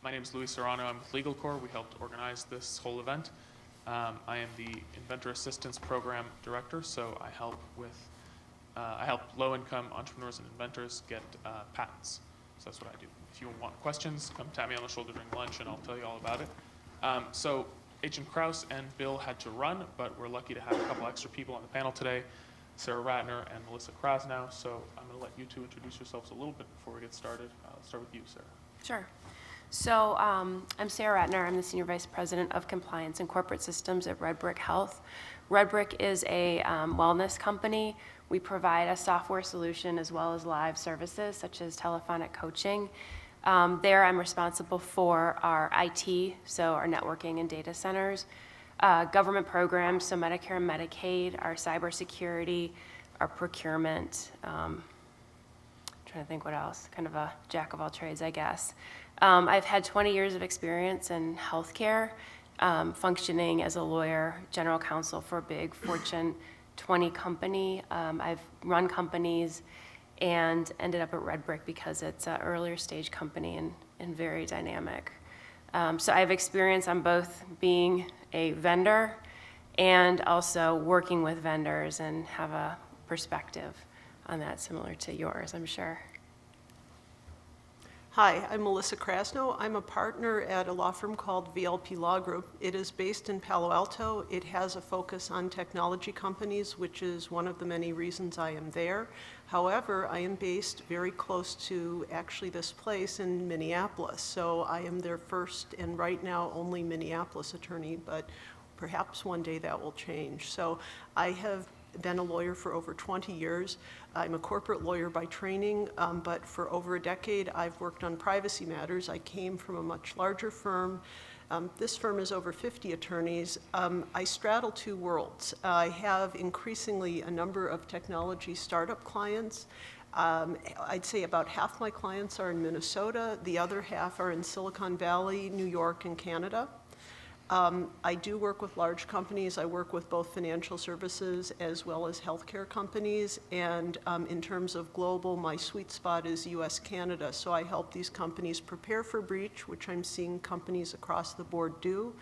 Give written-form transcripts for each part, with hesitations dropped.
My name is Luis Serrano. I'm with Legal Corps. We helped organize this whole event. I am the Inventor Assistance Program Director, so I help low-income entrepreneurs and inventors get patents. So that's what I do. If you want questions, come tap me on the shoulder during lunch, and I'll tell you all about it. So Agent Kraus and Bill had to run, but we're lucky to have a couple extra people on the panel today, Sarah Ratner and Melissa Krasnow. So I'm going to let you two introduce yourselves a little bit before we get started. I'll start with you, Sarah. Sure. So I'm Sarah Ratner. I'm the Senior Vice President of Compliance and Corporate Systems at Red Brick Health. Red Brick is a wellness company. We provide a software solution as well as live services such as telephonic coaching. There I'm responsible for our IT, so our networking and data centers, government programs, so Medicare and Medicaid, our cybersecurity, our procurement, trying to think what else, kind of a jack of all trades, I guess. I've had 20 years of experience in healthcare, functioning as a lawyer, general counsel for a big Fortune 20 company. I've run companies and ended up at Red Brick because it's an earlier stage company and very dynamic. So I have experience on both being a vendor and also working with vendors and have a perspective on that similar to yours, I'm sure. Hi, I'm Melissa Krasnow. I'm a partner at a law firm called VLP Law Group. It is based in Palo Alto. It has a focus on technology companies, which is one of the many reasons I am there. However, I am based very close to actually this place in Minneapolis. So I am their first and right now only Minneapolis attorney, but perhaps one day that will change. So I have been a lawyer for over 20 years. I'm a corporate lawyer by training, but for over a decade, I've worked on privacy matters. I came from a much larger firm. This firm is over 50 attorneys. I straddle two worlds. I have increasingly a number of technology startup clients. I'd say about half my clients are in Minnesota. The other half are in Silicon Valley, New York, and Canada. I do work with large companies. I work with both financial services as well as healthcare companies. And in terms of global, my sweet spot is US, Canada. So I help these companies prepare for breach, which I'm seeing companies across the board do.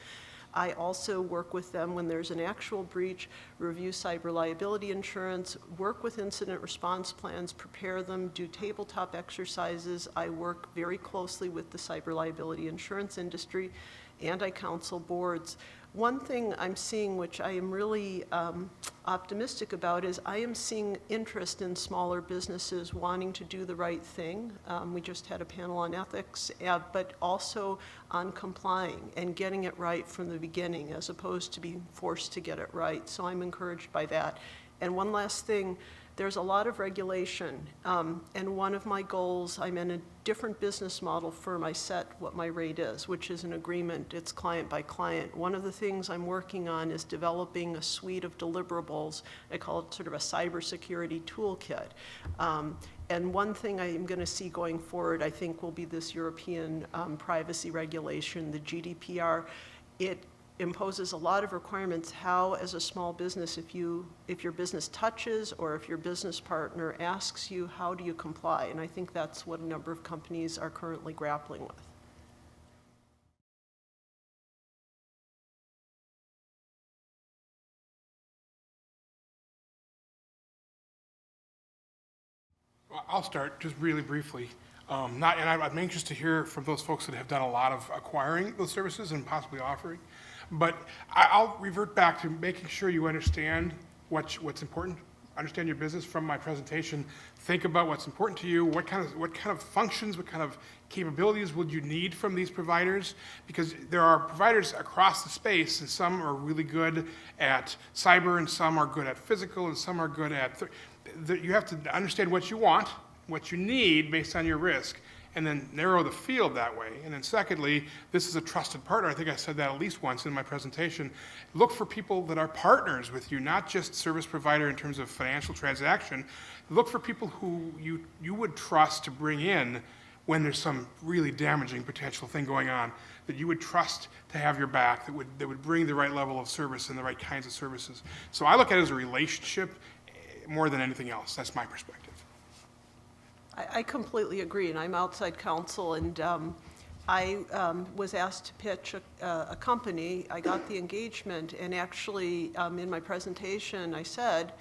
I also work with them when there's an actual breach, review cyber liability insurance, work with incident response plans, prepare them, do tabletop exercises. I work very closely with the cyber liability insurance industry, and I counsel boards. One thing I'm seeing, which I am really optimistic about, is I am seeing interest in smaller businesses wanting to do the right thing. We just had a panel on ethics, but also on complying and getting it right from the beginning as opposed to being forced to get it right. So I'm encouraged by that. And one last thing, there's a lot of regulation, and one of my goals, I'm in a different business model firm. I set what my rate is, which is an agreement. It's client by client. One of the things I'm working on is developing a suite of deliverables. I call it sort of a cybersecurity toolkit. And one thing I am going to see going forward, I think, will be this European privacy regulation, the GDPR. It imposes a lot of requirements how, as a small business, if your business touches or if your business partner asks you, how do you comply? And I think that's what a number of companies are currently grappling with. I'll start just really briefly. I'm anxious to hear from those folks that have done a lot of acquiring those services and possibly offering. But I'll revert back to making sure you understand what's important. Understand your business from my presentation. Think about what's important to you. What kind of functions, what kind of capabilities would you need from these providers? Because there are providers across the space, and some are really good at cyber, and some are good at physical, and some are good at. You have to understand what you want, what you need based on your risk, and then narrow the field that way. And then secondly, this is a trusted partner. I think I said that at least once in my presentation. Look for people that are partners with you, not just service provider in terms of financial transaction. Look for people who you would trust to bring in when there's some really damaging potential thing going on, that you would trust to have your back, that would bring the right level of service and the right kinds of services. So I look at it as a relationship more than anything else. That's my perspective. I completely agree, and I'm outside counsel, and I was asked to pitch a company. I got the engagement, and actually, in my presentation, I said,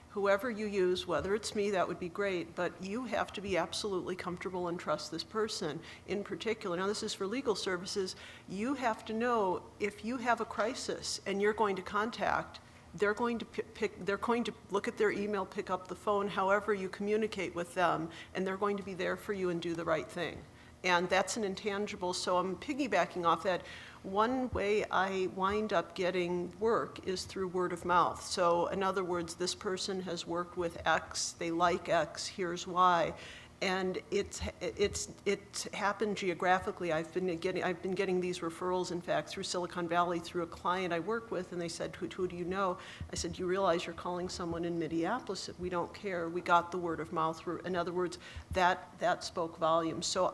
whoever you use, whether it's me, that would be great, but you have to be absolutely comfortable and trust this person in particular. Now, this is for legal services. You have to know if you have a crisis and you're going to contact, they're going to look at their email, pick up the phone, however you communicate with them, and they're going to be there for you and do the right thing. And that's an intangible, so I'm piggybacking off that. One way I wind up getting work is through word of mouth. So in other words, this person has worked with X, they like X, here's why. And it's happened geographically. I've been getting these referrals, in fact, through Silicon Valley, through a client I work with, and they said, who do you know? I said, you realize you're calling someone in Minneapolis? We don't care. We got the word of mouth. In other words, that spoke volumes. So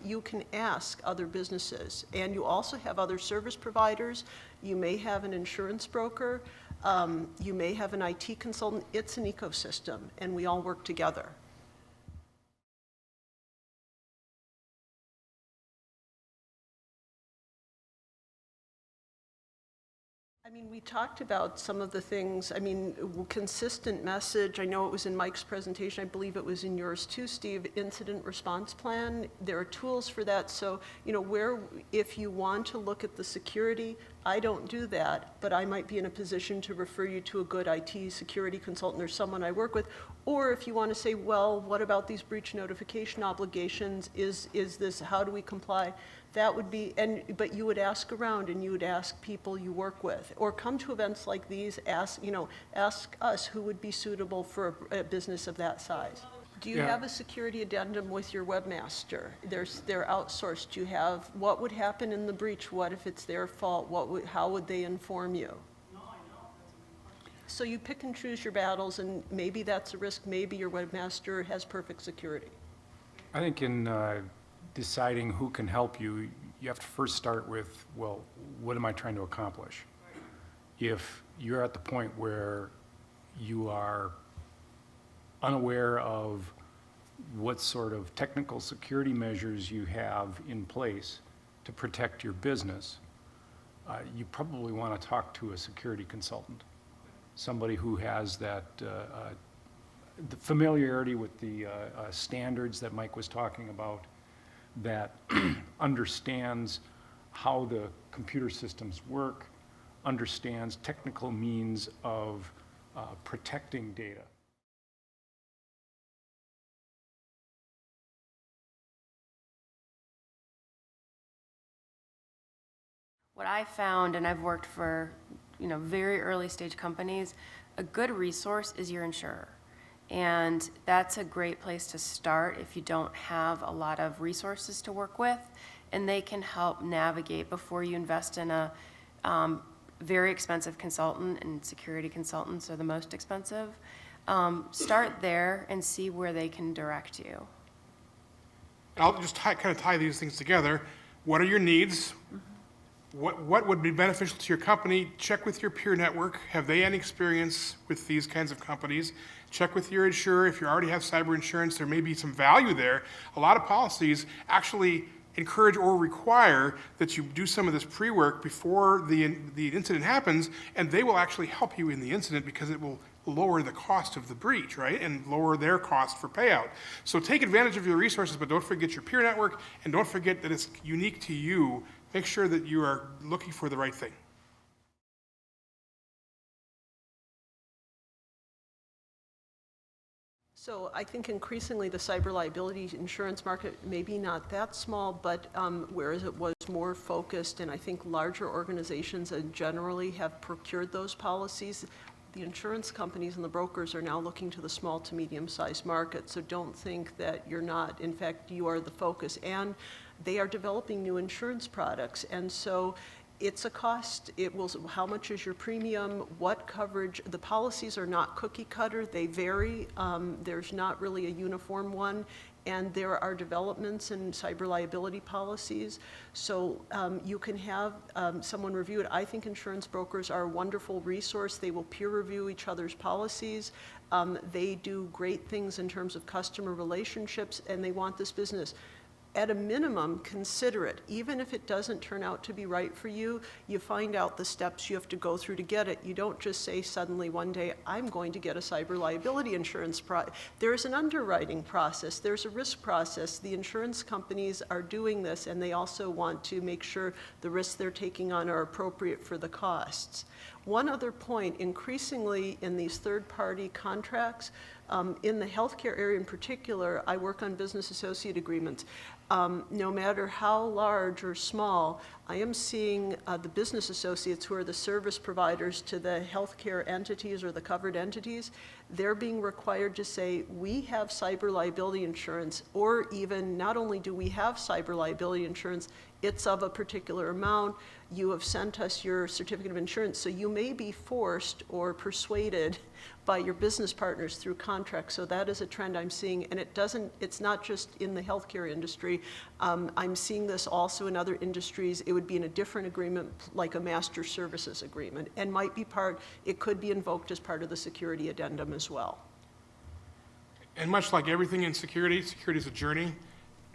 you can ask other businesses, and you also have other service providers. You may have an insurance broker. You may have an IT consultant. It's an ecosystem, and we all work together. I mean, we talked about some of the things, I mean, consistent message. I know it was in Mike's presentation. I believe it was in yours too, Steve. Incident response plan. There are tools for that. So, you know, if you want to look at the security, I don't do that, but I might be in a position to refer you to a good IT security consultant or someone I work with. Or if you want to say, well, what about these breach notification obligations? Is this, how do we comply? That would be, but you would ask around and you would ask people you work with, or come to events like these, ask us who would be suitable for a business of that size. Do you have a security addendum with your webmaster? They're outsourced. Do you have, what would happen in the breach? What if it's their fault? How would they inform you? No, I know. So you pick and choose your battles, and maybe that's a risk. Maybe your webmaster has perfect security. I think in deciding who can help you, you have to first start with, well, what am I trying to accomplish? If you're at the point where you are unaware of what sort of technical security measures you have in place to protect your business, you probably want to talk to a security consultant, somebody who has that the familiarity with the standards that Mike was talking about, that understands how the computer systems work, understands technical means of protecting data. What I found, and I've worked for, very early stage companies, a good resource is your insurer. And that's a great place to start if you don't have a lot of resources to work with, and they can help navigate before you invest in a very expensive consultant, and security consultants are the most expensive. Start there and see where they can direct you. I'll just kind of tie these things together. What are your needs? What would be beneficial to your company? Check with your peer network. Have they any experience with these kinds of companies? Check with your insurer. If you already have cyber insurance, there may be some value there. A lot of policies actually encourage or require that you do some of this pre-work before the incident happens, and they will actually help you in the incident because it will lower the cost of the breach, right? And lower their cost for payout. So take advantage of your resources, but don't forget your peer network, and don't forget that it's unique to you. Make sure that you are looking for the right thing. So I think increasingly the cyber liability insurance market, maybe not that small, but whereas it was more focused, and I think larger organizations generally have procured those policies, the insurance companies and the brokers are now looking to the small to medium-sized market. So don't think that you're not. In fact, you are the focus. And they are developing new insurance products. And so it's a cost. It will, how much is your premium? What coverage? The policies are not cookie cutter. They vary. There's not really a uniform one. And there are developments in cyber liability policies. So you can have someone review it. I think insurance brokers are a wonderful resource. They will peer review each other's policies. They do great things in terms of customer relationships, and they want this business. at a minimum, consider it. Even if it doesn't turn out to be right for you, you find out the steps you have to go through to get it. You don't just say suddenly one day, I'm going to get a cyber liability insurance. There's an underwriting process, there's a risk process. The insurance companies are doing this, and they also want to make sure the risks they're taking on are appropriate for the costs. One other point, increasingly in these third-party contracts, in the healthcare area in particular, I work on business associate agreements. No matter how large or small, I am seeing the business associates who are the service providers to the healthcare entities or the covered entities, they're being required to say, we have cyber liability insurance, or even not only do we have cyber liability insurance, it's of a particular amount, you have sent us your certificate of insurance, so you may be forced or persuaded by your business partners through contracts. So that is a trend I'm seeing, and it's not just in the healthcare industry. I'm seeing this also in other industries. It would be in a different agreement, like a master services agreement, and might be it could be invoked as part of the security addendum as well. And much like everything in security, security is a journey.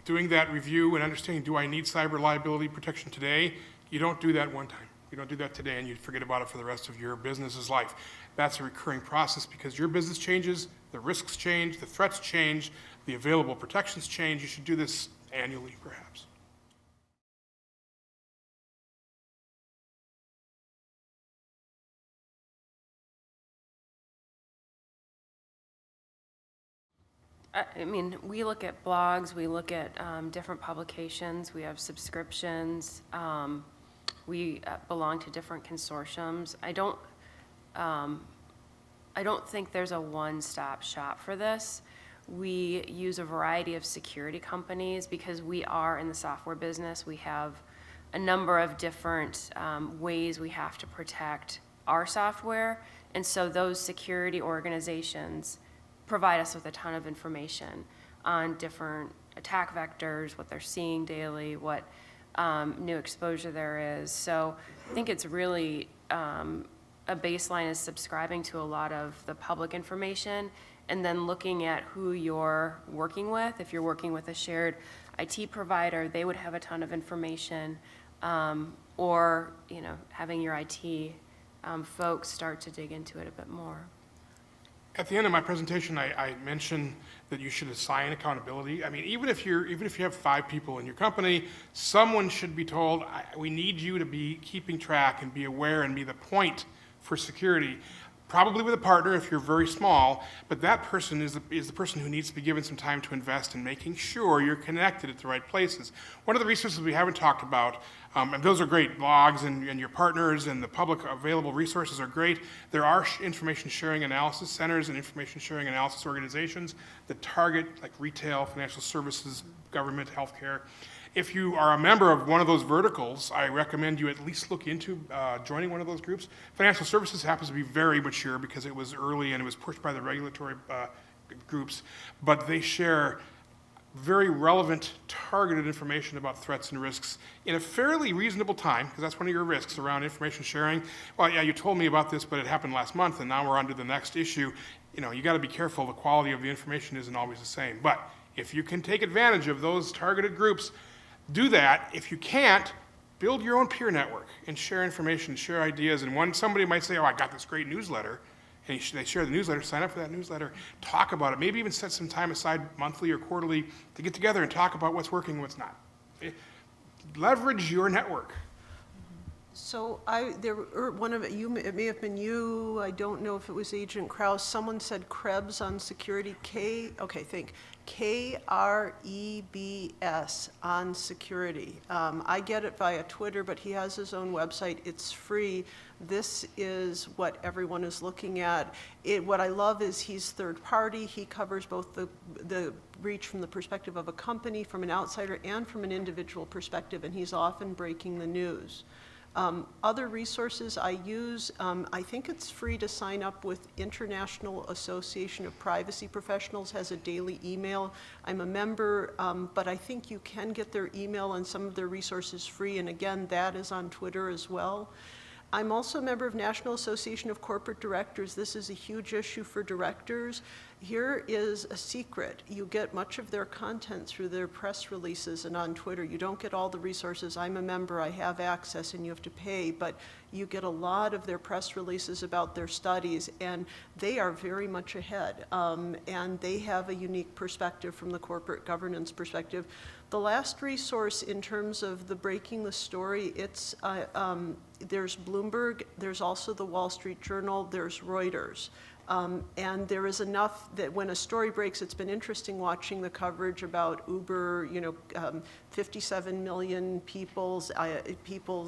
Doing that review and understanding, do I need cyber liability protection today? You don't do that one time. You don't do that today and you forget about it for the rest of your business's life. That's a recurring process because your business changes, the risks change, the threats change, the available protections change. You should do this annually, perhaps. I mean, we look at blogs, we look at different publications, we have subscriptions, we belong to different consortiums. I don't think there's a one-stop shop for this. We use a variety of security companies because we are in the software business. We have a number of different ways we have to protect our software, and so those security organizations provide us with a ton of information on different attack vectors, what they're seeing daily, what new exposure there is. So I think it's really a baseline is subscribing to a lot of the public information and then looking at who you're working with. If you're working with a shared IT provider, they would have a ton of information, or having your IT folks start to dig into it a bit more. At the end of my presentation, I mentioned that you should assign accountability. I mean, even if you have 5 people in your company, someone should be told, we need you to be keeping track and be aware and be the point for security. Probably with a partner if you're very small, but that person is the person who needs to be given some time to invest in making sure you're connected at the right places. One of the resources we haven't talked about, and those are great, blogs and your partners and the public available resources are great. There are information sharing analysis centers and information sharing analysis organizations that target like retail, financial services, government, healthcare. If you are a member of one of those verticals, I recommend you at least look into joining one of those groups. Financial services happens to be very mature because it was early and it was pushed by the regulatory groups, but they share very relevant, targeted information about threats and risks in a fairly reasonable time, because that's one of your risks around information sharing. Well, yeah, you told me about this, but it happened last month, and now we're on to the next issue. You got to be careful. The quality of the information isn't always the same. But if you can take advantage of those targeted groups, do that. If you can't, build your own peer network and share information, share ideas. And somebody might say, oh, I got this great newsletter, and they share the newsletter, sign up for that newsletter, talk about it, maybe even set some time aside monthly or quarterly to get together and talk about what's working and what's not. Leverage your network. So it may have been you, I don't know if it was Agent Krause, someone said Krebs on security, KREBS on security. I get it via Twitter, but he has his own website, it's free. This is what everyone is looking at. What I love is he's third party, he covers both the reach from the perspective of a company, from an outsider, and from an individual perspective, and he's often breaking the news. Other resources I use, I think it's free to sign up with International Association of Privacy Professionals, has a daily email. I'm a member, but I think you can get their email and some of their resources free, and again, that is on Twitter as well. I'm also a member of National Association of Corporate Directors. This is a huge issue for directors. here is a secret. You get much of their content through their press releases and on Twitter. You don't get all the resources. I'm a member, I have access, and you have to pay, but you get a lot of their press releases about their studies, and they are very much ahead. And they have a unique perspective from the corporate governance perspective. The last resource in terms of the breaking the story, it's, there's Bloomberg, there's also the Wall Street Journal, there's Reuters. And there is enough that when a story breaks, it's been interesting watching the coverage about Uber, 57 million people's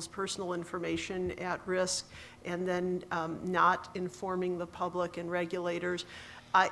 personal information at risk, and then not informing the public and regulators.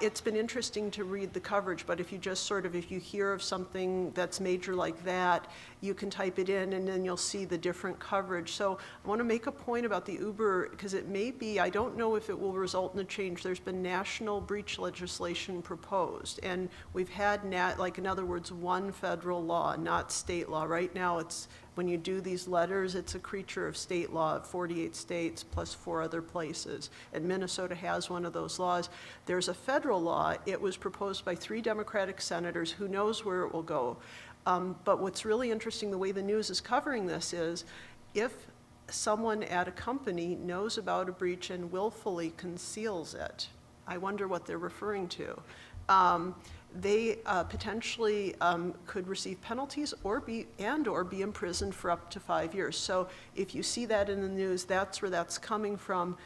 It's been interesting to read the coverage, but if you just if you hear of something that's major like that, you can type it in and then you'll see the different coverage. So I want to make a point about the Uber, because it may be, I don't know if it will result in a change. There's been national breach legislation proposed, and we've had, in other words, one federal law, not state law. Right now, it's, when you do these letters, it's a creature of state law, 48 states plus 4 other places. And Minnesota has one of those laws. There's a federal law. It was proposed by 3 Democratic senators. Who knows where it will go? But what's really interesting, the way the news is covering this is, if someone at a company knows about a breach and willfully conceals it, I wonder what they're referring to. They potentially could receive penalties or be imprisoned for up to 5 years. So if you see that in the news, that's where that's coming from.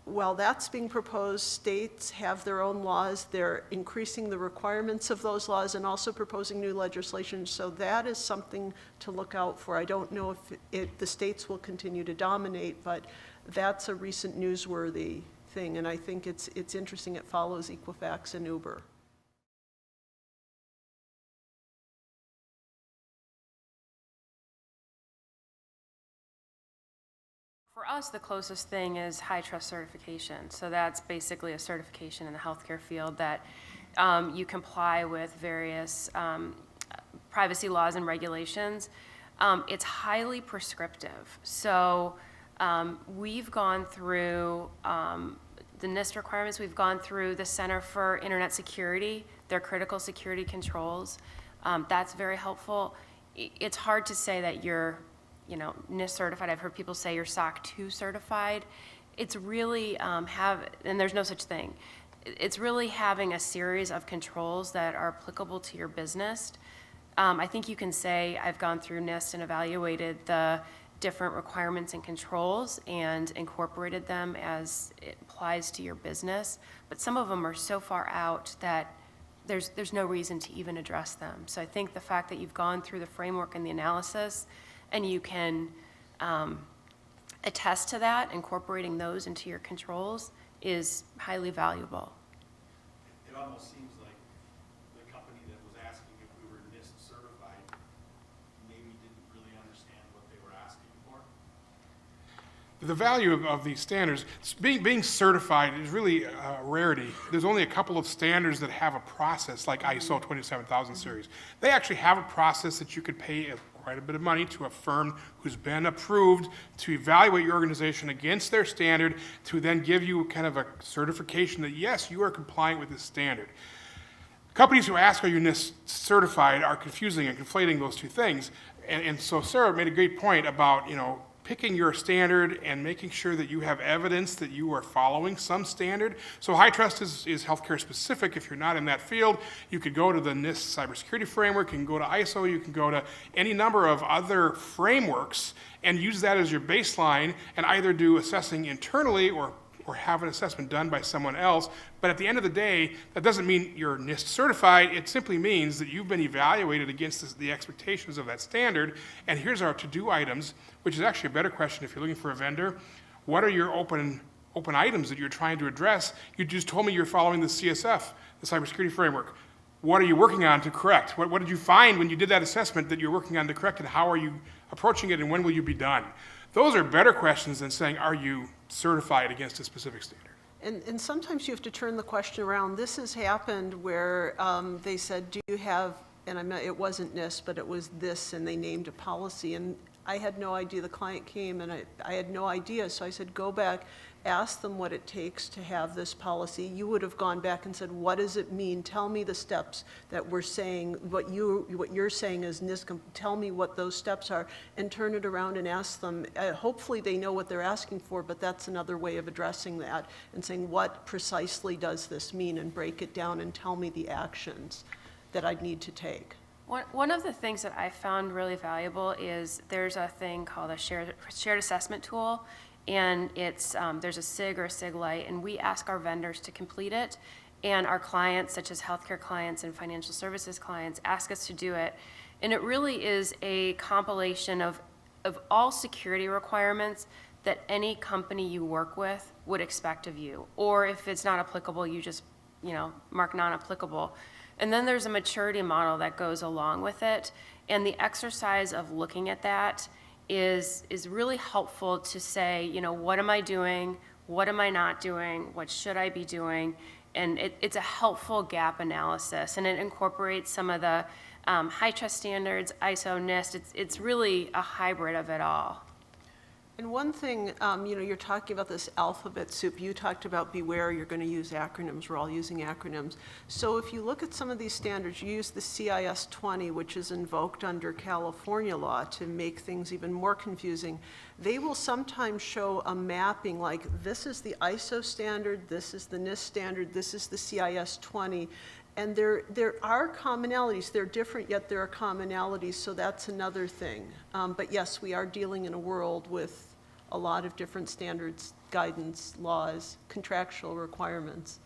While that's being proposed, states have their own laws. They're increasing the requirements of those laws and also proposing new legislation. So that is something to look out for. I don't know if the states will continue to dominate, but that's a recent newsworthy thing. And I think it's interesting. It follows Equifax and Uber. For us, the closest thing is HITRUST certification. So that's basically a certification in the healthcare field that you comply with various privacy laws and regulations. It's highly prescriptive. So we've gone through the NIST requirements. We've gone through the Center for Internet Security, their critical security controls. That's very helpful. It's hard to say that you're NIST certified. I've heard people say you're SOC 2 certified. It's really and there's no such thing. It's really having a series of controls that are applicable to your business. I think you can say I've gone through NIST and evaluated the different requirements and controls and incorporated them as it applies to your business. But some of them are so far out that there's no reason to even address them. So I think the fact that you've gone through the framework and the analysis, and you can attest to that, incorporating those into your controls is highly valuable. It almost seems like the company that was asking if we were NIST certified maybe didn't really understand what they were asking for. The value of these standards, being certified is really a rarity. There's only a couple of standards that have a process, like ISO 27000 series. They actually have a process that you could pay quite a bit of money to a firm who's been approved to evaluate your organization against their standard, to then give you kind of a certification that, yes, you are compliant with this standard. Companies who ask, are you NIST certified, are confusing and conflating those two things. And so Sarah made a great point about, picking your standard and making sure that you have evidence that you are following some standard. So HITRUST is healthcare specific. If you're not in that field, you could go to the NIST cybersecurity framework, you can go to ISO, you can go to any number of other frameworks and use that as your baseline and either do assessing internally or have an assessment done by someone else. But at the end of the day, that doesn't mean you're NIST certified. It simply means that you've been evaluated against the expectations of that standard. And here's our to-do items, which is actually a better question if you're looking for a vendor. What are your open items that you're trying to address? You just told me you're following the CSF, the cybersecurity framework. What are you working on to correct? What did you find when you did that assessment that you're working on to correct, and how are you approaching it, and when will you be done? Those are better questions than saying, are you certified against a specific standard? And sometimes you have to turn the question around. This has happened where they said, do you have, and it wasn't NIST, but it was this, and they named a policy. And I had no idea. The client came and I had no idea. So I said, go back, ask them what it takes to have this policy. You would have gone back and said, what does it mean? Tell me the steps that we're saying, what you're saying is NISCOM. Tell me what those steps are, and turn it around and ask them. Hopefully they know what they're asking for, but that's another way of addressing that and saying, what precisely does this mean, and break it down and tell me the actions that I'd need to take. One of the things that I found really valuable is there's a thing called a shared assessment tool, and it's there's a SIG or a SIG Lite, and we ask our vendors to complete it, and our clients, such as healthcare clients and financial services clients, ask us to do it. And it really is a compilation of all security requirements that any company you work with would expect of you. Or if it's not applicable, you just, mark non-applicable. And then there's a maturity model that goes along with it. And the exercise of looking at that is really helpful to say, what am I doing? What am I not doing? What should I be doing? And it's a helpful gap analysis, and it incorporates some of the high trust standards, ISO, NIST. It's really a hybrid of it all. And one thing, you're talking about this alphabet soup. You talked about beware, you're going to use acronyms. We're all using acronyms. So if you look at some of these standards, you use the CIS 20, which is invoked under California law to make things even more confusing. They will sometimes show a mapping like this is the ISO standard, this is the NIST standard, this is the CIS 20. And there are commonalities. They're different, yet there are commonalities, so that's another thing. But yes, we are dealing in a world with a lot of different standards, guidance, laws, contractual requirements.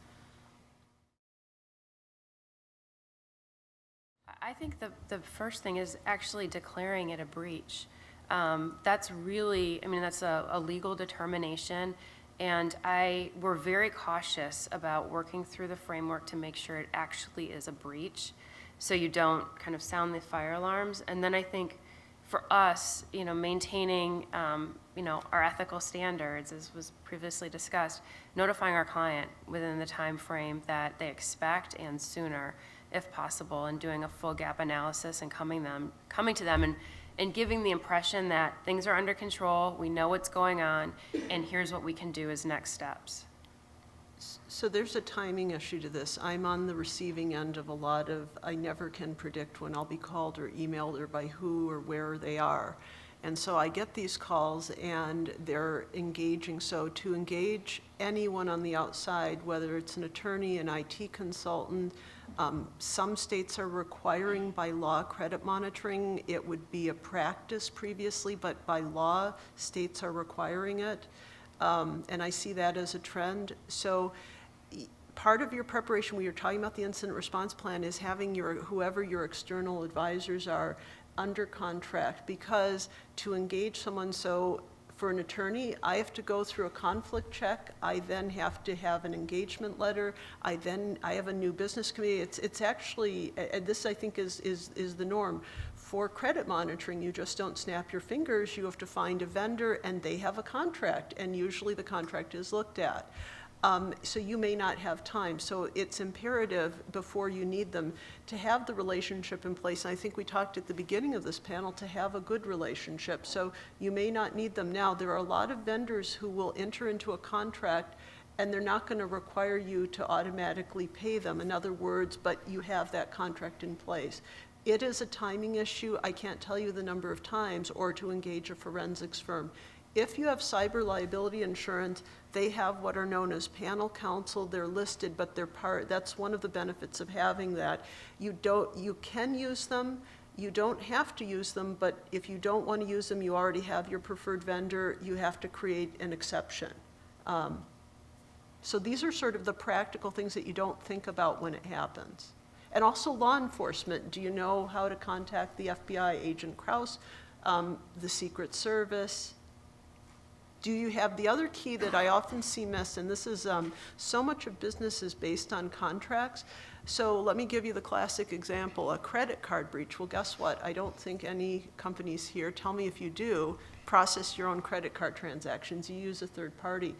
I think the first thing is actually declaring it a breach. That's really, that's a legal determination. And we're very cautious about working through the framework to make sure it actually is a breach, so you don't kind of sound the fire alarms. And then I think for us, maintaining, our ethical standards, as was previously discussed, notifying our client within the time frame that they expect and sooner, if possible, and doing a full gap analysis and coming to them and giving the impression that things are under control, we know what's going on, and here's what we can do as next steps. So there's a timing issue to this. I'm on the receiving end of a lot of, I never can predict when I'll be called or emailed or by who or where they are. And so I get these calls and they're engaging. So to engage anyone on the outside, whether it's an attorney, an IT consultant, some states are requiring by law credit monitoring. It would be a practice previously, but by law, states are requiring it. And I see that as a trend. So part of your preparation when you're talking about the incident response plan is having whoever your external advisors are under contract, because to engage someone, so for an attorney, I have to go through a conflict check. I then have to have an engagement letter. I have a new business committee. It's actually, this I think is the norm. For credit monitoring, you just don't snap your fingers. You have to find a vendor and they have a contract, and usually the contract is looked at. So you may not have time. So it's imperative before you need them to have the relationship in place. And I think we talked at the beginning of this panel to have a good relationship. So you may not need them now. There are a lot of vendors who will enter into a contract and they're not going to require you to automatically pay them. In other words, but you have that contract in place. It is a timing issue. I can't tell you the number of times, or to engage a forensics firm. If you have cyber liability insurance, they have what are known as panel counsel. They're listed, but they're that's one of the benefits of having that. You can use them. You don't have to use them, but if you don't want to use them, you already have your preferred vendor. You have to create an exception. So these are sort of the practical things that you don't think about when it happens. And also law enforcement. Do you know how to contact the FBI, Agent Krause, the Secret Service? Do you have the other key that I often see missed, and this is so much of business is based on contracts. So let me give you the classic example, a credit card breach. Well, guess what? I don't think any companies here, tell me if you do, process your own credit card transactions. You use a third party.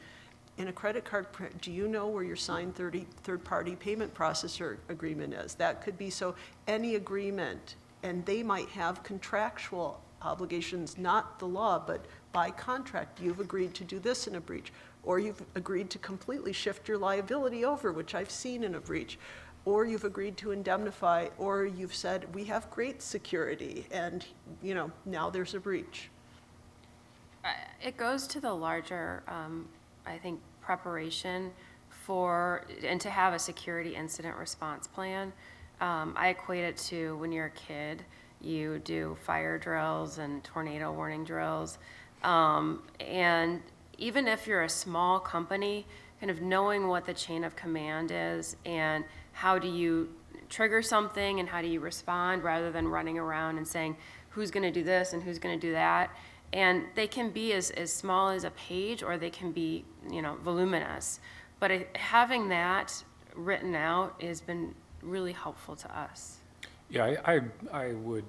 In a credit card, do you know where your signed third-party payment processor agreement is? That could be, so any agreement, and they might have contractual obligations, not the law, but by contract, you've agreed to do this in a breach, or you've agreed to completely shift your liability over, which I've seen in a breach, or you've agreed to indemnify, or you've said, we have great security, and, you know, now there's a breach. It goes to the larger, I think, preparation for, and to have a security incident response plan. I equate it to when you're a kid, you do fire drills and tornado warning drills. And even if you're a small company, kind of knowing what the chain of command is and how do you trigger something and how do you respond rather than running around and saying, who's gonna do this and who's gonna do that? And they can be as small as a page or they can be, you know, voluminous. But having that written out has been really helpful to us. Yeah, I would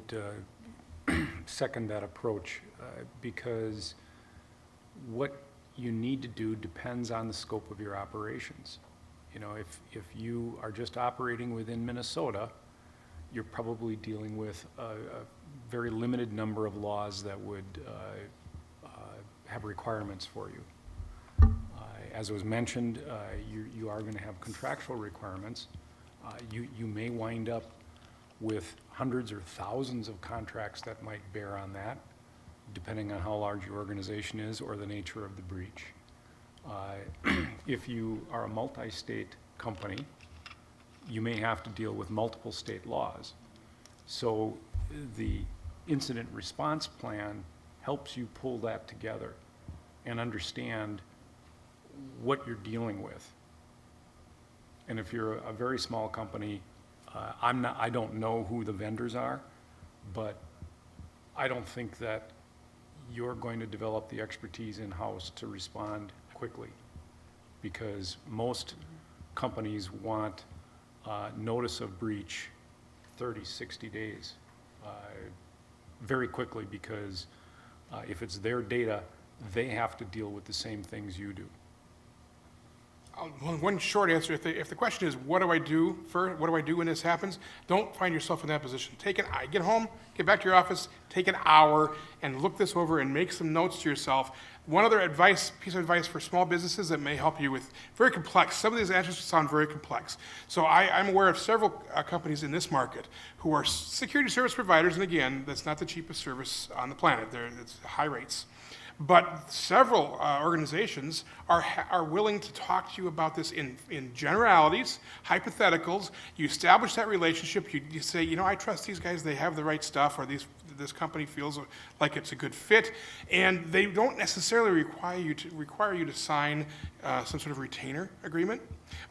second that approach because what you need to do depends on the scope of your operations. You know, if you are just operating within Minnesota, you're probably dealing with a very limited number of laws that would have requirements for you. As was mentioned, you are going to have contractual requirements. You may wind up with hundreds or thousands of contracts that might bear on that, depending on how large your organization is or the nature of the breach. If you are a multi-state company, you may have to deal with multiple state laws. So the incident response plan helps you pull that together and understand what you're dealing with. And if you're a very small company, I don't know who the vendors are, but I don't think that you're going to develop the expertise in-house to respond quickly, because most companies want notice of breach 30, 60 days, very quickly, because if it's their data, they have to deal with the same things you do. One short answer, if the question is, what do I do first, what do I do when this happens? Don't find yourself in that position. Get home, get back to your office, take an hour and look this over and make some notes to yourself. One other piece of advice for small businesses that may help you with, very complex, some of these answers sound very complex. So I'm aware of several companies in this market who are security service providers, and again, that's not the cheapest service on the planet, it's high rates. But several organizations are willing to talk to you about this in generalities, hypotheticals. You establish that relationship. You say, you know, I trust these guys. They have the right stuff, or this company feels like it's a good fit. And they don't necessarily require you to sign some sort of retainer agreement.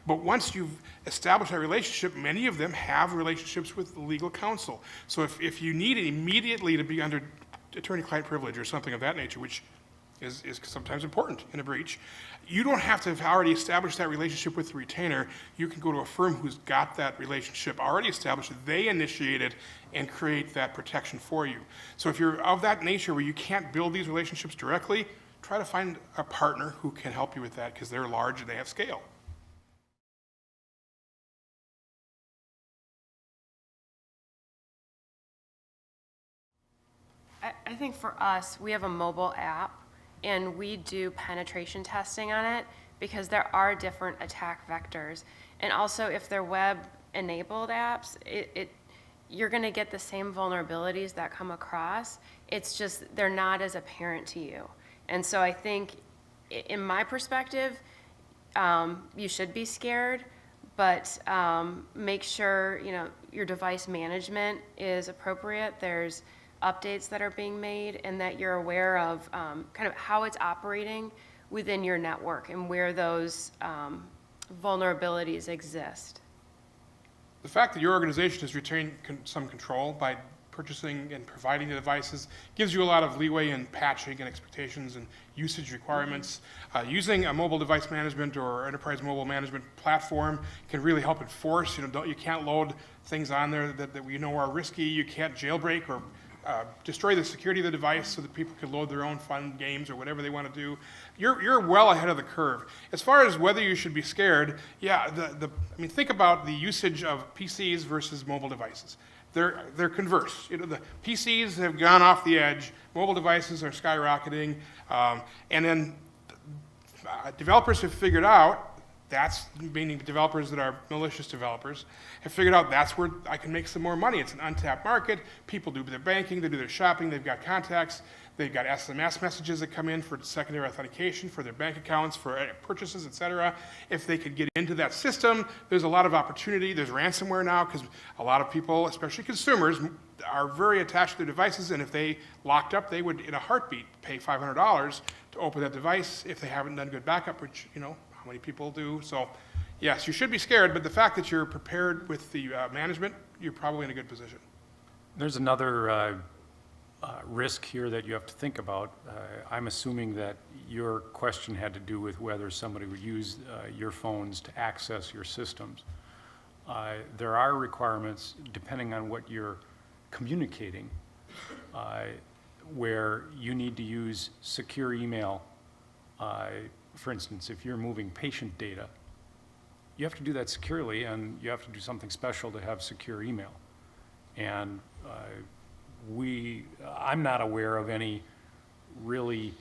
But once you've established that relationship, many of them have relationships with legal counsel. So if you need it immediately to be under attorney-client privilege or something of that nature, which is sometimes important in a breach, you don't have to have already established that relationship with the retainer. You can go to a firm who's got that relationship already established. They initiate it and create that protection for you. So if you're of that nature where you can't build these relationships directly, try to find a partner who can help you with that, because they're large and they have scale. I think for us, we have a mobile app and we do penetration testing on it because there are different attack vectors. And also if they're web-enabled apps, you're gonna get the same vulnerabilities that come across. It's just, they're not as apparent to you. And so I think, in my perspective, you should be scared, but make sure, you know, your device management is appropriate. There's updates that are being made, and that you're aware of kind of how it's operating within your network and where those vulnerabilities exist. The fact that your organization has retained some control by purchasing and providing the devices gives you a lot of leeway in patching and expectations and usage requirements. Using a mobile device management or enterprise mobile management platform can really help enforce. You can't load things on there that we know are risky. You can't jailbreak or destroy the security of the device so that people can load their own fun games or whatever they want to do. You're well ahead of the curve. As far as whether you should be scared, yeah, I mean, think about the usage of PCs versus mobile devices. they're converse. You know, the PCs have gone off the edge, mobile devices are skyrocketing, and then developers have figured out, that's, meaning developers that are malicious developers, have figured out that's where I can make some more money. It's an untapped market. People do their banking, they do their shopping, they've got contacts, they've got SMS messages that come in for secondary authentication, for their bank accounts, for purchases, et cetera. If they could get into that system, there's a lot of opportunity. There's ransomware now, because a lot of people, especially consumers, are very attached to their devices, and if they locked up, they would, in a heartbeat, pay $500 to open that device if they haven't done good backup, which, you know, how many people do. So, yes, you should be scared, but the fact that you're prepared with the management, you're probably in a good position. There's another risk here that you have to think about. I'm assuming that your question had to do with whether somebody would use your phones to access your systems. There are requirements, depending on what you're communicating, where you need to use secure email. For instance, if you're moving patient data, you have to do that securely, and you have to do something special to have secure email. And I'm not aware of any really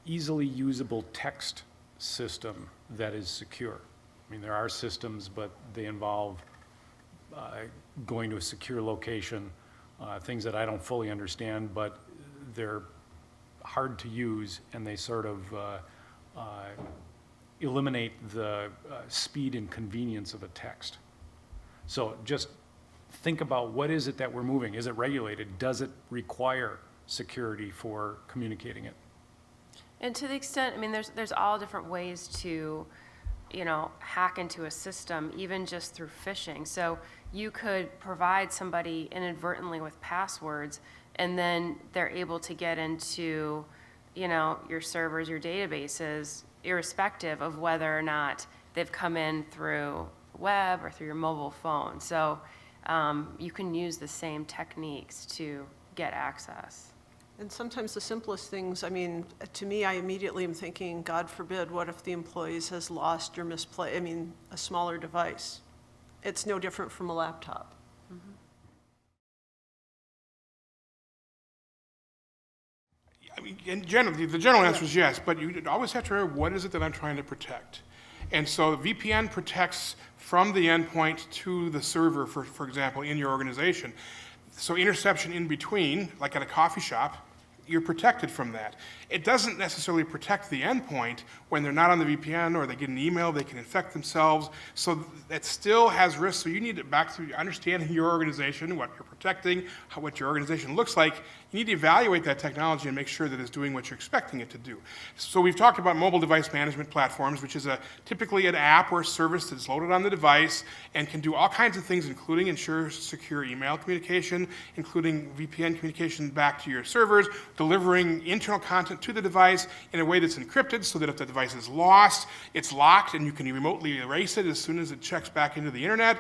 easily usable text system that is secure. I mean, there are systems, but they involve going to a secure location, things that I don't fully understand, but they're hard to use, and they sort of eliminate the speed and convenience of a text. So just think about, what is it that we're moving? Is it regulated? Does it require security for communicating it? And to the extent, I mean, there's all different ways to, you know, hack into a system, even just through phishing. So you could provide somebody inadvertently with passwords, and then they're able to get into, you know, your servers, your databases, irrespective of whether or not they've come in through web or through your mobile phone. So you can use the same techniques to get access. And sometimes the simplest things, I mean, to me, I immediately am thinking, God forbid, what if the employees has lost or misplaced, I mean, a smaller device? It's no different from a laptop. I mean, in general, the general answer is yes, but you always have to remember, what is it that I'm trying to protect? And so the VPN protects from the endpoint to the server, for example, in your organization. So interception in between, like at a coffee shop, you're protected from that. It doesn't necessarily protect the endpoint when they're not on the VPN or they get an email, they can infect themselves. So it still has risks. So you need to, back to understanding your organization, what you're protecting, what your organization looks like. You need to evaluate that technology and make sure that it's doing what you're expecting it to do. So we've talked about mobile device management platforms, which is typically an app or a service that's loaded on the device and can do all kinds of things, including ensure secure email communication, including VPN communication back to your servers, delivering internal content to the device in a way that's encrypted so that if the device is lost, it's locked and you can remotely erase it as soon as it checks back into the internet.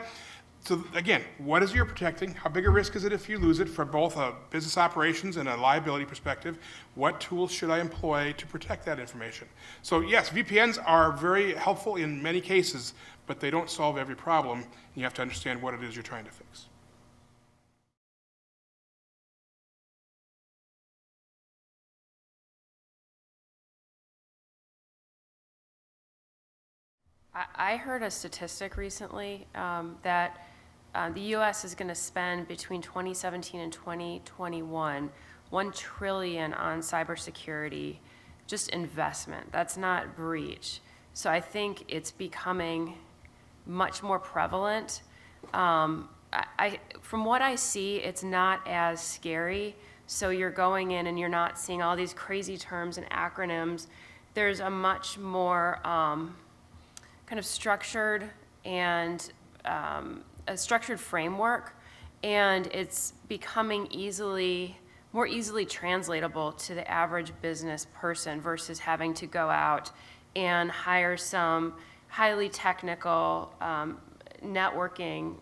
So again, what is it you're protecting? How big a risk is it if you lose it from both a business operations and a liability perspective? What tools should I employ to protect that information? So yes, VPNs are very helpful in many cases, but they don't solve every problem. You have to understand what it is you're trying to fix. I heard a statistic recently that the U.S. is going to spend between 2017 and 2021 $1 trillion on cybersecurity, just investment. That's not breach. So I think it's becoming much more prevalent. From what I see, it's not as scary. So you're going in and you're not seeing all these crazy terms and acronyms. There's a much more kind of structured and a structured framework, and it's becoming more easily translatable to the average business person versus having to go out and hire some highly technical networking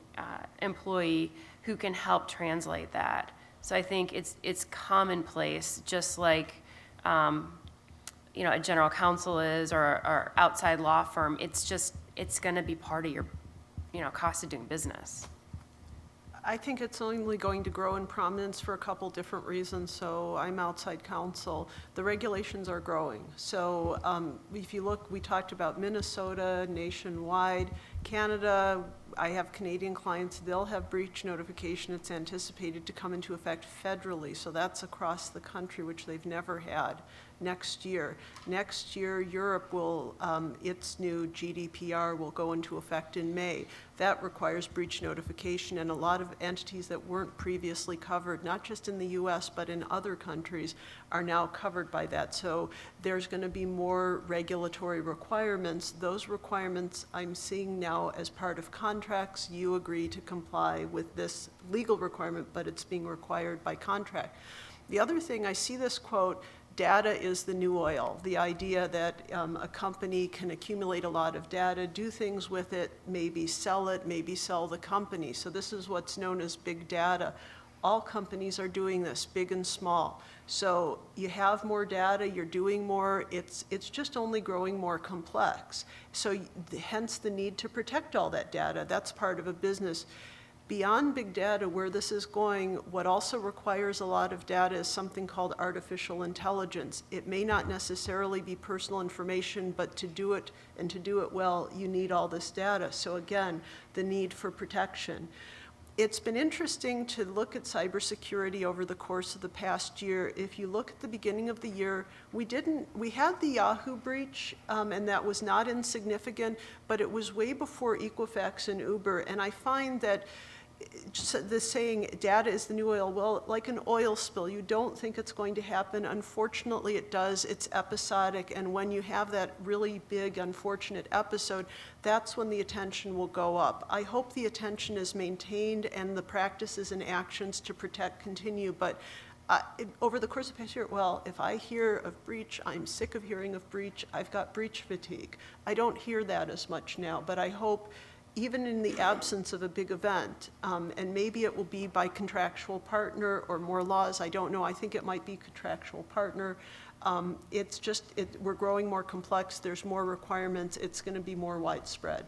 employee who can help translate that. So I think it's commonplace, just like you know, a general counsel is, or outside law firm. It's going to be part of your, you know, cost of doing business. I think it's only going to grow in prominence for a couple different reasons. So I'm outside counsel. The regulations are growing. So if you look, we talked about Minnesota, nationwide, Canada. I have Canadian clients. They'll have breach notification. It's anticipated to come into effect federally. So that's across the country, which they've never had. Next year, Europe will, its new GDPR will go into effect in May. That requires breach notification, and a lot of entities that weren't previously covered, not just in the US, but in other countries, are now covered by that. So there's going to be more regulatory requirements. Those requirements I'm seeing now as part of contracts. You agree to comply with this legal requirement, but it's being required by contract. The other thing, I see this quote, data is the new oil. The idea that a company can accumulate a lot of data, do things with it, maybe sell the company. So this is what's known as big data. All companies are doing this, big and small. So you have more data, you're doing more, it's just only growing more complex. So hence the need to protect all that data. That's part of a business. Beyond big data, where this is going, what also requires a lot of data is something called artificial intelligence. It may not necessarily be personal information, but to do it, and to do it well, you need all this data. So again, the need for protection. It's been interesting to look at cybersecurity over the course of the past year. If you look at the beginning of the year, we had the Yahoo breach, and that was not insignificant, but it was way before Equifax and Uber. And I find that the saying, data is the new oil, well, like an oil spill, you don't think it's going to happen. Unfortunately, it does. It's episodic, and when you have that really big, unfortunate episode, that's when the attention will go up. I hope the attention is maintained and the practices and actions to protect continue, but over the course of the past year, well, if I hear of breach, I'm sick of hearing of breach. I've got breach fatigue. I don't hear that as much now, but I hope even in the absence of a big event, and maybe it will be by contractual partner or more laws, I don't know. I think it might be contractual partner. It's just, we're growing more complex. There's more requirements. It's going to be more widespread.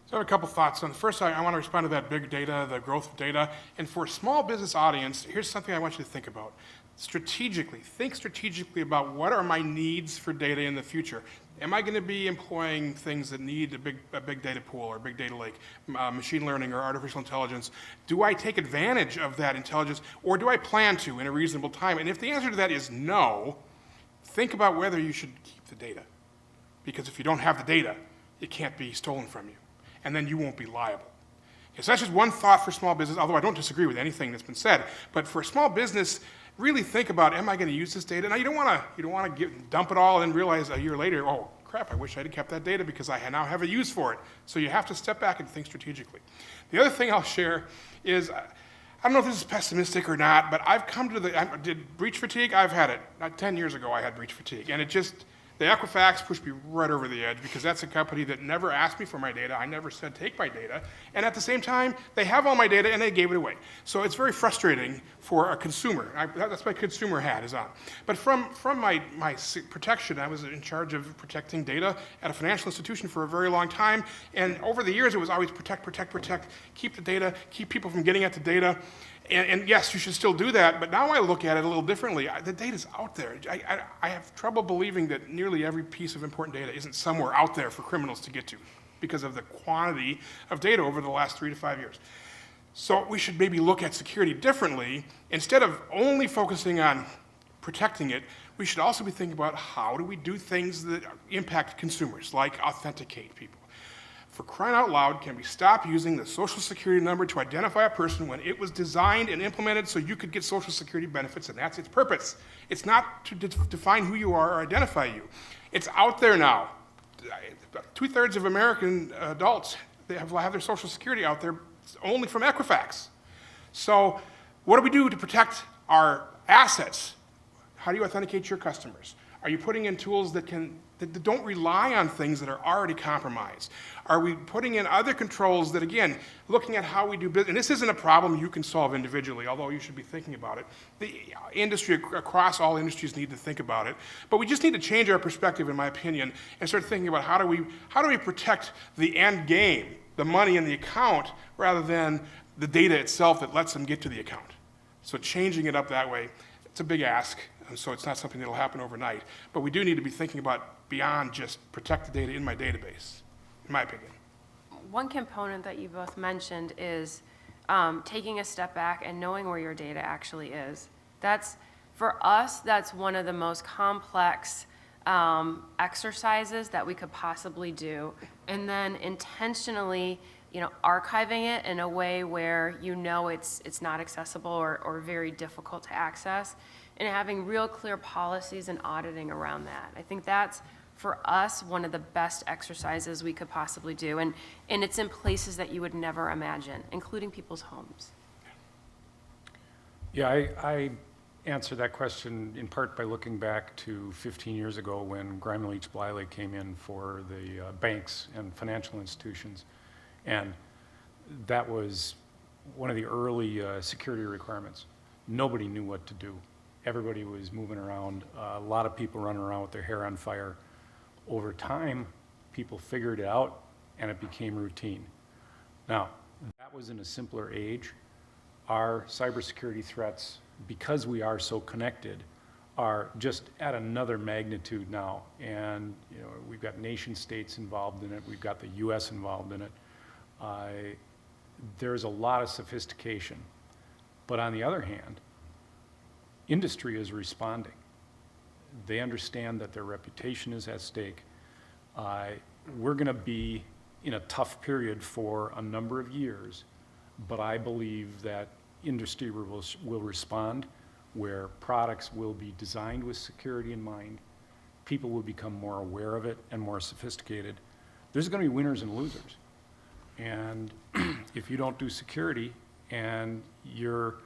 So I have a couple thoughts. On first, I want to respond to that big data, the growth of data. And for a small business audience, here's something I want you to think about. Strategically, think strategically about what are my needs for data in the future. Am I going to be employing things that need a big data pool or a big data lake, machine learning or artificial intelligence? Do I take advantage of that intelligence, or do I plan to in a reasonable time? And if the answer to that is no, think about whether you should keep the data. Because if you don't have the data, it can't be stolen from you, and then you won't be liable. Okay, so that's just one thought for small business, although I don't disagree with anything that's been said. But for a small business, really think about, am I going to use this data? Now, you don't want to dump it all and realize a year later, oh, crap, I wish I had kept that data because I now have a use for it. So you have to step back and think strategically. The other thing I'll share is, I don't know if this is pessimistic or not, but I've come to did breach fatigue? I've had it. 10 years ago, I had breach fatigue. And the Equifax pushed me right over the edge because that's a company that never asked me for my data. I never said, take my data. And at the same time, they have all my data and they gave it away. So it's very frustrating for a consumer. That's my consumer hat is on. But from my protection, I was in charge of protecting data at a financial institution for a very long time. And over the years, it was always protect, keep the data, keep people from getting at the data. And yes, you should still do that, but now I look at it a little differently. The data's out there. I have trouble believing that nearly every piece of important data isn't somewhere out there for criminals to get to because of the quantity of data over the last 3 to 5 years. So we should maybe look at security differently. Instead of only focusing on protecting it, we should also be thinking about how do we do things that impact consumers, like authenticate people. For crying out loud, can we stop using the Social Security number to identify a person when it was designed and implemented so you could get Social Security benefits, and that's its purpose. It's not to define who you are or identify you. It's out there now. 2/3 of American adults, they have their Social Security out there only from Equifax. So what do we do to protect our assets? How do you authenticate your customers? Are you putting in tools that don't rely on things that are already compromised? Are we putting in other controls that, again, looking at how we do business, and this isn't a problem you can solve individually, although you should be thinking about it. The industry, across all industries, need to think about it. But we just need to change our perspective, in my opinion, and start thinking about how do we protect the end game, the money in the account, rather than the data itself that lets them get to the account. So changing it up that way, it's a big ask, and so it's not something that'll happen overnight. But we do need to be thinking about beyond just protect the data in my database, in my opinion. One component that you both mentioned is taking a step back and knowing where your data actually is. For us, that's one of the most complex exercises that we could possibly do. And then intentionally, archiving it in a way where it's not accessible or very difficult to access, and having real clear policies and auditing around that. I think that's, for us, one of the best exercises we could possibly do. And it's in places that you would never imagine, including people's homes. Yeah, I answer that question in part by looking back to 15 years ago when Grime Leach Bliley came in for the banks and financial institutions. And that was one of the early security requirements. Nobody knew what to do. Everybody was moving around, a lot of people running around with their hair on fire. Over time, people figured it out and it became routine. Now, that was in a simpler age. Our cybersecurity threats, because we are so connected, are just at another magnitude now. And we've got nation states involved in it. We've got the US involved in it. There's a lot of sophistication. But on the other hand, industry is responding. They understand that their reputation is at stake. We're going to be in a tough period for a number of years, but I believe that industry will respond, where products will be designed with security in mind. People will become more aware of it and more sophisticated. There's going to be winners and losers. And if you don't do security and you're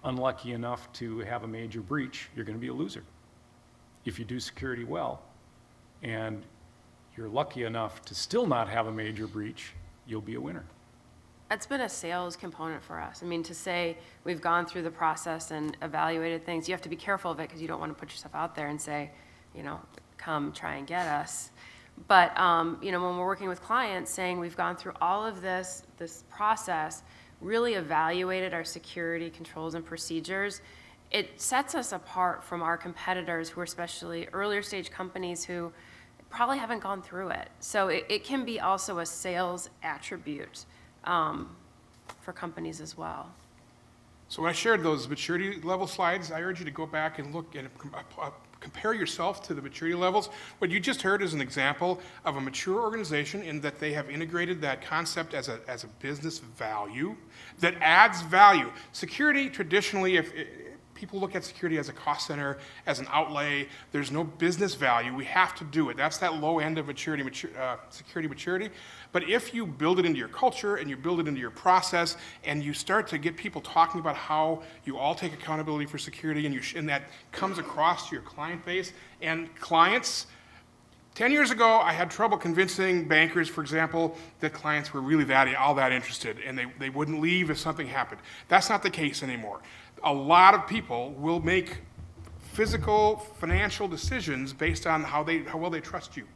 unlucky enough to have a major breach, you're going to be a loser. If you do security well and you're lucky enough to still not have a major breach, you'll be a winner. That's been a sales component for us. I mean, to say we've gone through the process and evaluated things, you have to be careful of it because you don't want to put yourself out there and say, come try and get us. But, when we're working with clients, saying we've gone through all of this process, really evaluated our security controls and procedures, it sets us apart from our competitors who are especially earlier stage companies who probably haven't gone through it. So it can be also a sales attribute for companies as well. So when I shared those maturity level slides, I urge you to go back and look and compare yourself to the maturity levels. What you just heard is an example of a mature organization in that they have integrated that concept as a business value that adds value. Security, traditionally, if people look at security as a cost center, as an outlay, there's no business value. We have to do it. That's that low end of security maturity. But if you build it into your culture and you build it into your process and you start to get people talking about how you all take accountability for security and that comes across to your client base and clients. 10 years ago, I had trouble convincing bankers, for example, that clients were really all that interested and they wouldn't leave if something happened. That's not the case anymore. A lot of people will make physical, financial decisions based on how well they trust you.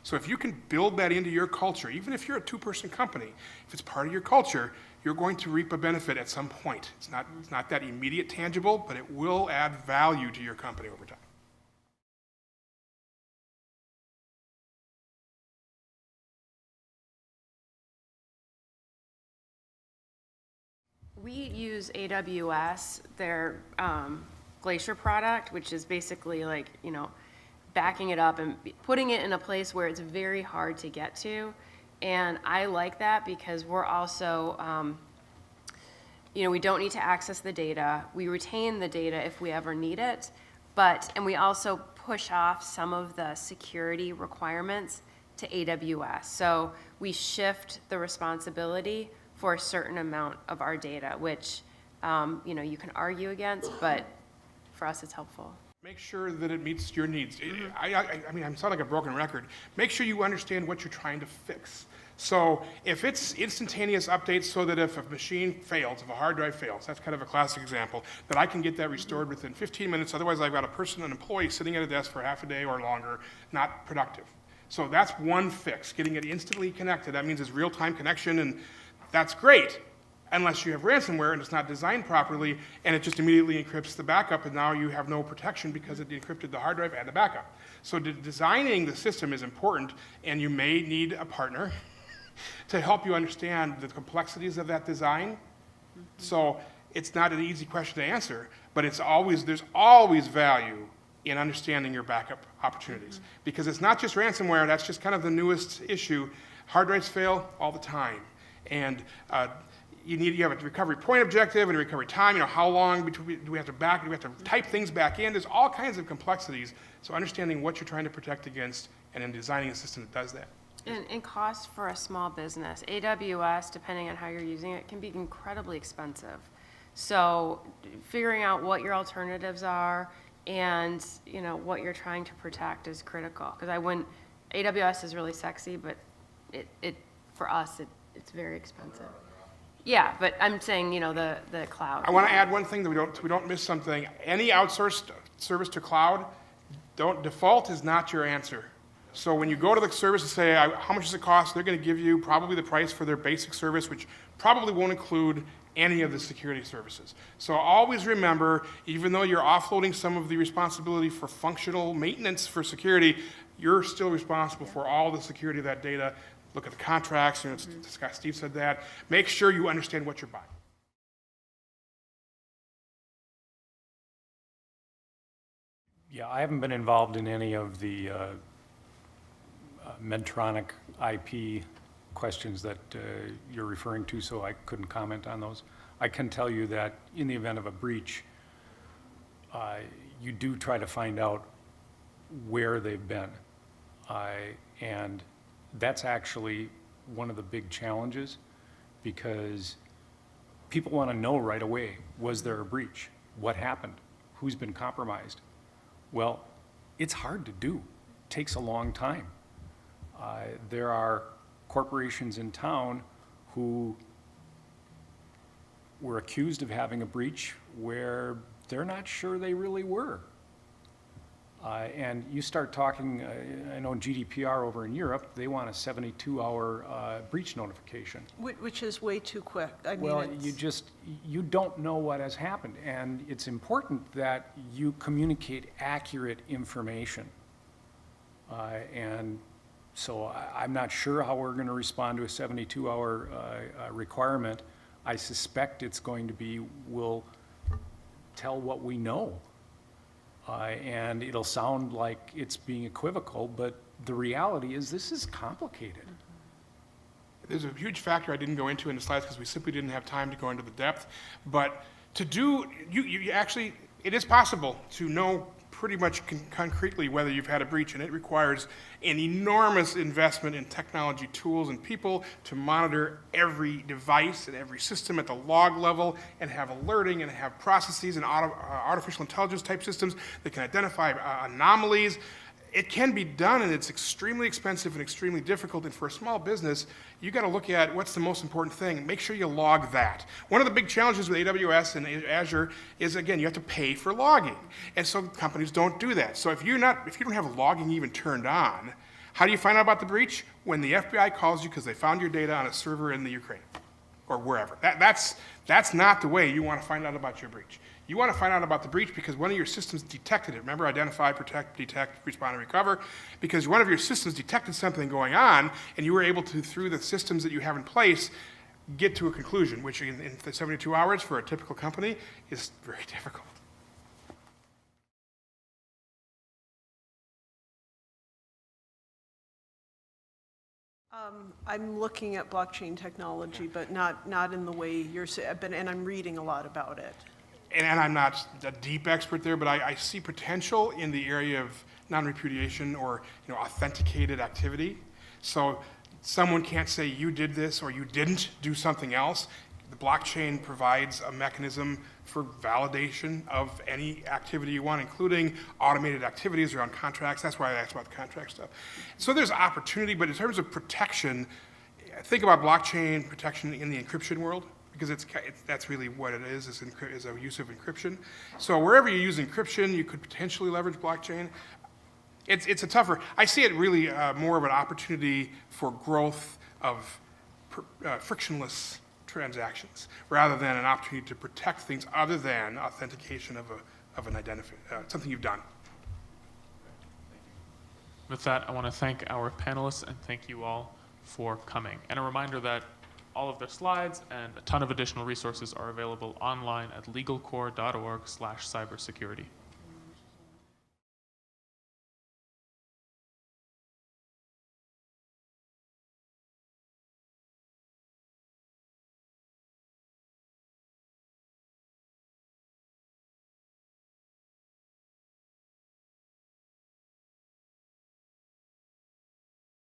So if you can build that into your culture, even if you're a two-person company, if it's part of your culture, you're going to reap a benefit at some point. It's not that immediate tangible, but it will add value to your company over time. We use AWS, their Glacier product, which is basically like, backing it up and putting it in a place where it's very hard to get to. And I like that because we're also, we don't need to access the data. We retain the data if we ever need it, and we also push off some of the security requirements to AWS. So we shift the responsibility for a certain amount of our data, which, you can argue against, but for us, it's helpful. Make sure that it meets your needs. I mean, I sound like a broken record. Make sure you understand what you're trying to fix. So if it's instantaneous updates so that if a machine fails, if a hard drive fails, that's kind of a classic example, that I can get that restored within 15 minutes. Otherwise, I've got an employee sitting at a desk for half a day or longer, not productive. So that's one fix, getting it instantly connected. That means it's real-time connection, and that's great. unless you have ransomware and it's not designed properly, and it just immediately encrypts the backup, and now you have no protection because it encrypted the hard drive and the backup. So designing the system is important, and you may need a partner to help you understand the complexities of that design. So it's not an easy question to answer, but there's always value in understanding your backup opportunities. Because it's not just ransomware, that's just kind of the newest issue. Hard drives fail all the time. And you have a recovery point objective and a recovery time. How long do we have to type things back in? There's all kinds of complexities. So understanding what you're trying to protect against and then designing a system that does that. And cost for a small business, AWS, depending on how you're using it, can be incredibly expensive. So figuring out what your alternatives are and, what you're trying to protect is critical. Because AWS is really sexy, but for us, it's very expensive. Yeah, but I'm saying, the cloud. I want to add one thing that we don't miss something. Any outsourced service to cloud, default is not your answer. So when you go to the service and say, how much does it cost? They're going to give you probably the price for their basic service, which probably won't include any of the security services. So always remember, even though you're offloading some of the responsibility for functional maintenance for security, you're still responsible for all the security of that data. Look at the contracts, Steve said that. Make sure you understand what you're buying. Yeah, I haven't been involved in any of the Medtronic IP questions that you're referring to, so I couldn't comment on those. I can tell you that in the event of a breach, you do try to find out where they've been. And that's actually one of the big challenges, because people want to know right away, was there a breach? What happened? Who's been compromised? Well, it's hard to do. It takes a long time. There are corporations in town who were accused of having a breach where they're not sure they really were. And you start talking, I know GDPR over in Europe, they want a 72-hour breach notification. Which is way too quick. I mean, Well, you don't know what has happened, and it's important that you communicate accurate information. And so I'm not sure how we're going to respond to a 72-hour requirement. I suspect it's going to be, we'll tell what we know. And it'll sound like it's being equivocal, but the reality is this is complicated. There's a huge factor I didn't go into in the slides because we simply didn't have time to go into the depth. But to do, you actually, it is possible to know pretty much concretely whether you've had a breach, and it requires an enormous investment in technology tools and people to monitor every device and every system at the log level and have alerting and have processes and artificial intelligence type systems that can identify anomalies. It can be done, and it's extremely expensive and extremely difficult. And for a small business, you got to look at what's the most important thing. Make sure you log that. One of the big challenges with AWS and Azure is, again, you have to pay for logging, and so companies don't do that. So if you don't have logging even turned on, how do you find out about the breach? When the FBI calls you because they found your data on a server in the Ukraine or wherever. That's not the way you want to find out about your breach. You want to find out about the breach because one of your systems detected it. Remember, identify, protect, detect, respond, and recover. Because one of your systems detected something going on, and you were able to, through the systems that you have in place, get to a conclusion, which in 72 hours for a typical company is very difficult. I'm looking at blockchain technology, but not in the way you're saying, and I'm reading a lot about it. And I'm not a deep expert there, but I see potential in the area of non-repudiation or authenticated activity. So someone can't say you did this or you didn't do something else. The blockchain provides a mechanism for validation of any activity you want, including automated activities around contracts. That's why I asked about the contract stuff. So there's opportunity, but in terms of protection, think about blockchain protection in the encryption world, because that's really what it is a use of encryption. So wherever you use encryption, you could potentially leverage blockchain. It's a tougher, I see it really more of an opportunity for growth of frictionless transactions, rather than an opportunity to protect things other than authentication of an something you've done. With that, I want to thank our panelists and thank you all for coming. And a reminder that all of their slides and a ton of additional resources are available online at legalcorps.org/cybersecurity.